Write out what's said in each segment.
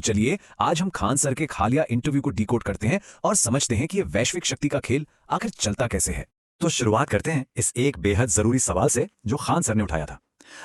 चलिए आज हम खान सर के हालिया इंटरव्यू को डिकोड करते हैं और समझते हैं कि ये वैश्विक शक्ति का खेल आखिर चलता कैसे है। तो शुरुआत करते हैं इस एक बेहद जरूरी सवाल से जो खान सर ने उठाया था।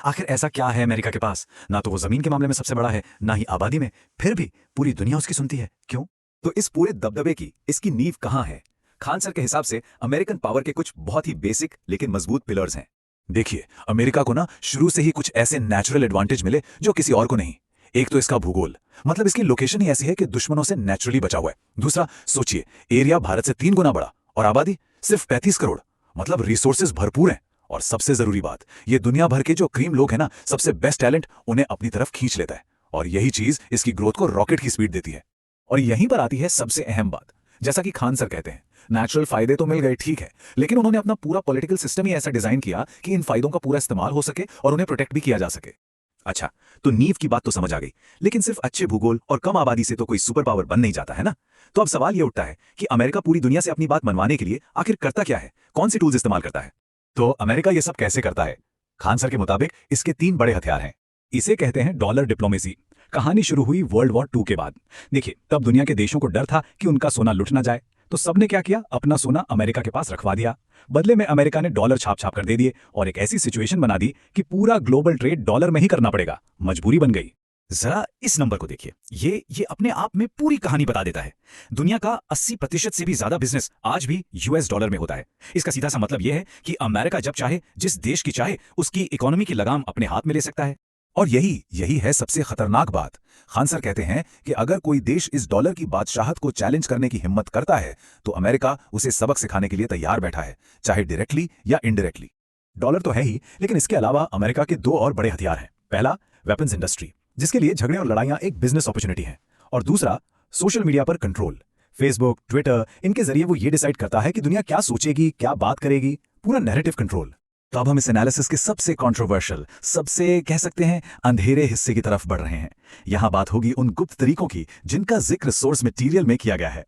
आखिर ऐसा क्या है अमेरिका के पास? ना तो वो जमीन के मामले में सबसे बड़ा है, ना ही आबादी में, फिर भी पूरी दुनिया उसकी सुनती है, क्यों? तो इस पूरे दबदबे की इसकी नींव कहाँ है? खान सर के हिसाब से अमेरिकन पावर के कुछ बहुत ही बेसिक लेकिन मजबूत पिलर्स हैं। देखिए, अमेरिका को ना शुरू से ही कुछ ऐसे नेचुरल एडवांटेज मिले जो किसी और को नहीं। एक तो इसका भूगोल, मतलब इसकी लोकेशन ही ऐसी है कि दुश्मनों से नेचुरली बचा हुआ है। दूसरा, सोचिए, एरिया भारत से 3 गुना बड़ा और आबादी सिर्फ 35 करोड़, मतलब रिसोर्सेज भरपूर हैं। और सबसे जरूरी बात, ये दुनिया भर के जो क्रीम लोग हैं ना, सबसे बेस्ट टैलेंट उन्हें अपनी तरफ खींच लेता है। और यही चीज इसकी ग्रोथ को रॉकेट की स्पीड देती है। और यहीं पर आती है सबसे अहम बात। जैसा कि खान सर कहते हैं, नेचुरल फायदे तो मिल गए, ठीक है, लेकिन उन्होंने अपना पूरा पॉलिटिकल सिस्टम ही ऐसा डिजाइन किया कि इन फायदों का पूरा इस्तेमाल हो सके और उन्हें प्रोटेक्ट भी किया जा सके। अच्छा, तो नींव की बात तो समझ आ गई, लेकिन सिर्फ अच्छे भूगोल और कम आबादी से तो कोई सुपर पावर बन नहीं जाता है ना। तो अब सवाल ये उठता है कि अमेरिका पूरी दुनिया से अपनी बात मनवाने के लिए आखिर करता क्या है, कौन सी टूल्स इस्तेमाल करता है? तो अमेरिका ये सब कैसे करता है? खान सर के मुताबिक इसके 3 बड़े हथियार हैं। इसे कहते हैं डॉलर डिप्लोमेसी। कहानी शुरू हुई वर्ल्ड वॉर 2 के बाद। देखिए, तब दुनिया के देशों को डर था कि उनका सोना लुट ना जाए, तो सबने क्या किया, अपना सोना अमेरिका के पास रखवा दिया। बदले में अमेरिका ने डॉलर छाप छाप कर दे दिए और एक ऐसी सिचुएशन बना दी कि पूरा ग्लोबल ट्रेड डॉलर में ही करना पड़ेगा। मजबूरी बन गई। जरा इस नंबर को देखिए, ये अपने आप में पूरी कहानी बता देता है। दुनिया का 80% से भी ज्यादा बिजनेस आज भी यूएस डॉलर में होता है। इसका सीधा सा मतलब यह है कि अमेरिका जब चाहे, जिस देश की चाहे, उसकी इकोनॉमी की लगाम अपने हाथ में ले सकता है। और यही है सबसे खतरनाक बात। खान सर कहते हैं कि अगर कोई देश इस डॉलर की बादशाहत को चैलेंज करने की हिम्मत करता है तो अमेरिका उसे सबक सिखाने के लिए तैयार बैठा है, चाहे डायरेक्टली या इनडायरेक्टली। डॉलर तो है ही, लेकिन इसके अलावा अमेरिका के 2 और बड़े हथियार हैं। पहला, वेपन्स इंडस्ट्री, जिसके लिए झगड़े और लड़ाइयां एक बिजनेस अपॉर्चुनिटी है। और दूसरा, सोशल मीडिया पर कंट्रोल। फेसबुक, ट्विटर, इनके जरिए वो ये डिसाइड करता है कि दुनिया क्या सोचेगी, क्या बात करेगी, पूरा नैरेटिव कंट्रोल। तो अब हम इस एनालिसिस के सबसे कंट्रोवर्शियल, सबसे कह सकते हैं अंधेरे हिस्से की तरफ बढ़ रहे हैं। यहां बात होगी उन गुप्त तरीकों की जिनका जिक्र सोर्स मटेरियल में किया गया है।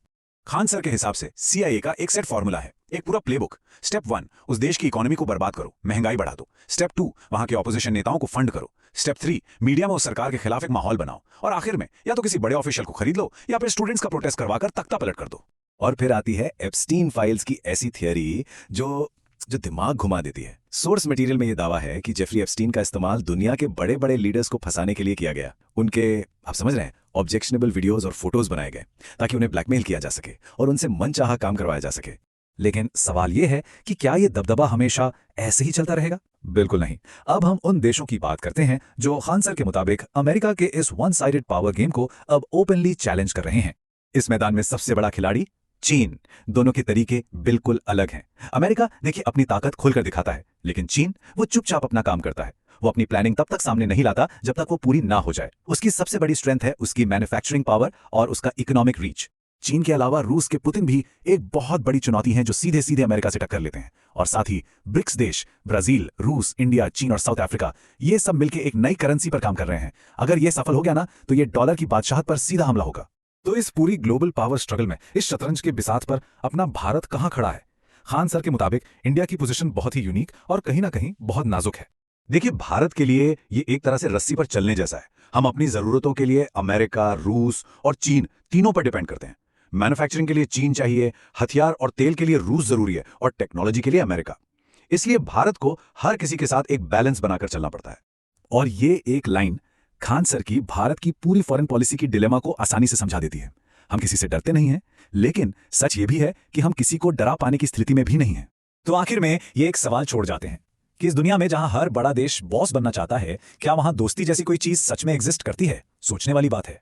खान सर के हिसाब से CIA का एक सेट फॉर्मूला है, एक पूरा प्लेबुक। स्टेप 1, उस देश की इकोनॉमी को बर्बाद करो, महंगाई बढ़ा दो। स्टेप 2, वहां के ऑपोजिशन नेताओं को फंड करो। स्टेप 3, मीडिया में उस सरकार के खिलाफ एक माहौल बनाओ। और आखिर में या तो किसी बड़े ऑफिशियल को खरीद लो या फिर स्टूडेंट्स का प्रोटेस्ट करवाकर तख्ता पलट कर दो। और फिर आती है एप्स्टीन फाइल्स की ऐसी थियरी जो दिमाग घुमा देती है। सोर्स मटेरियल में यह दावा है कि जेफरी एप्स्टीन का इस्तेमाल दुनिया के बड़े बड़े लीडर्स को फंसाने के लिए किया गया। उनके, आप समझ रहे हैं, ऑब्जेक्शनेबल वीडियोस और फोटोज बनाए गए ताकि उन्हें ब्लैकमेल किया जा सके और उनसे मनचाहा काम करवाया जा सके। लेकिन सवाल यह है कि क्या यह दबदबा हमेशा ऐसे ही चलता रहेगा? बिल्कुल नहीं। अब हम उन देशों की बात करते हैं जो खान सर के मुताबिक अमेरिका के इस वन साइडेड पावर गेम को अब ओपनली चैलेंज कर रहे हैं। इस मैदान में सबसे बड़ा खिलाड़ी चीन। दोनों के तरीके बिल्कुल अलग हैं। अमेरिका, देखिए, अपनी ताकत खुलकर दिखाता है, लेकिन चीन वो चुपचाप अपना काम करता है। वो अपनी प्लानिंग तब तक सामने नहीं लाता जब तक वो पूरी ना हो जाए। उसकी सबसे बड़ी स्ट्रेंथ है उसकी मैन्युफैक्चरिंग पावर और उसका इकोनॉमिक रीच। चीन के अलावा रूस के पुतिन भी एक बहुत बड़ी चुनौती हैं जो सीधे सीधे अमेरिका से टक्कर लेते हैं। और साथ ही ब्रिक्स देश, ब्राजील, रूस, इंडिया, चीन और साउथ अफ्रीका, ये सब मिलकर एक नई करेंसी पर काम कर रहे हैं। अगर ये सफल हो गया ना, तो ये डॉलर की बादशाहत पर सीधा हमला होगा। तो इस पूरी ग्लोबल पावर स्ट्रगल में, इस शतरंज के बिसात पर अपना भारत कहां खड़ा है? खान सर के मुताबिक इंडिया की पोजीशन बहुत ही यूनिक और कहीं ना कहीं बहुत नाजुक है। देखिए, भारत के लिए ये एक तरह से रस्सी पर चलने जैसा है। हम अपनी जरूरतों के लिए अमेरिका, रूस और चीन तीनों पर डिपेंड करते हैं। मैन्युफैक्चरिंग के लिए चीन चाहिए, हथियार और तेल के लिए रूस जरूरी है और टेक्नोलॉजी के लिए अमेरिका। इसलिए भारत को हर किसी के साथ एक बैलेंस बनाकर चलना पड़ता है। और ये एक लाइन खान सर की भारत की पूरी फॉरेन पॉलिसी की डिलेमा को आसानी से समझा देती है। हम किसी से डरते नहीं हैं, लेकिन सच ये भी है कि हम किसी को डरा पाने की स्थिति में भी नहीं हैं। तो आखिर में ये एक सवाल छोड़ जाते हैं कि इस दुनिया में जहां हर बड़ा देश बॉस बनना चाहता है, क्या वहां दोस्ती जैसी कोई चीज सच में एग्जिस्ट करती है? सोचने वाली बात है।